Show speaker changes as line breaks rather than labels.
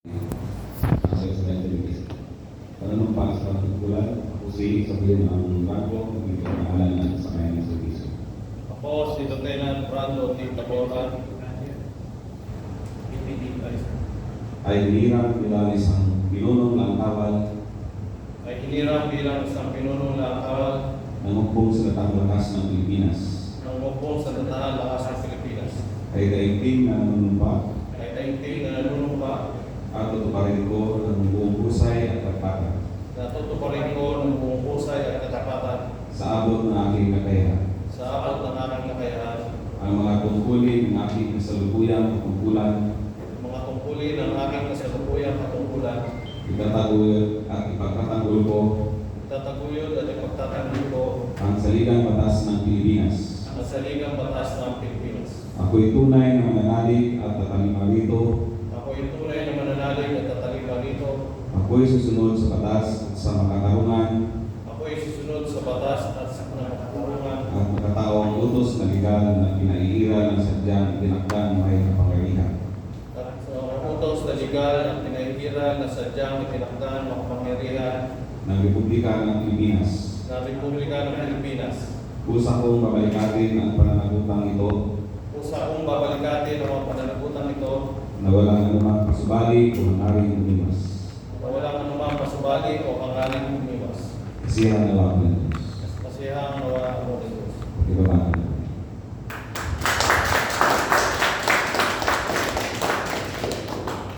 Nasa estudyante ng isa. Para nung para sa pagkukulan, ako si sabihin ng Brando, hindi ko pangalan na sa kanya ng servisyo.
Ako si Lieutenant Brando T. Taboran, PPDI.
Ay hinirang bilang isang pinunong langkawal
Ay hinirang bilang isang pinunong langkawal
ng hukom sa Katang Lakas ng Pilipinas.
ng hukom sa Tatahan Lakas ng Pilipinas.
Ay daigdig na nanunumpa
Ay daigdig na nanunumpa
at tutuparin ko ng buong pusay at katapatan
na tutuparin ko ng buong pusay at katapatan
sa abot ng aking kakayahan.
sa abot ng aking kakayahan.
Ang mga tungkulin ng aking kasalukuyang katungkulan,
Mga tungkulin ng aking kasalukuyang katungkulan,
itataguyod at ipagtatanggol ko
itataguyod at ipagtatanggol ko
ang saligang batas ng Pilipinas.
ang saligang batas ng Pilipinas.
Ako'y tunay na mananalig at tatalima rito.
Ako'y tunay na mananalig at tatalima rito.
Ako'y susunod sa batas at sa makatarungan
Ako'y susunod sa batas at sa katarungan
at makataong utos na legal na pinaiira ng sadyang itinakda ng may kapangyarihan
at sa utos na legal at pinahihiran na sadyang itinakda ng makapangyarihan
ng Republika ng Pilipinas.
ng Republika ng Pilipinas.
Kusa kong babalikatin ang pananagutang ito
Kusa kong babalikatin ang mga pananagutan ito
na walang anumang pasubali o hangaring umiwas.
na walang anumang pasubali o hangaring umiwas.
Kasiyahan na lang ng Diyos.
Kasihang nawa mo ng Diyos.
Ibabaan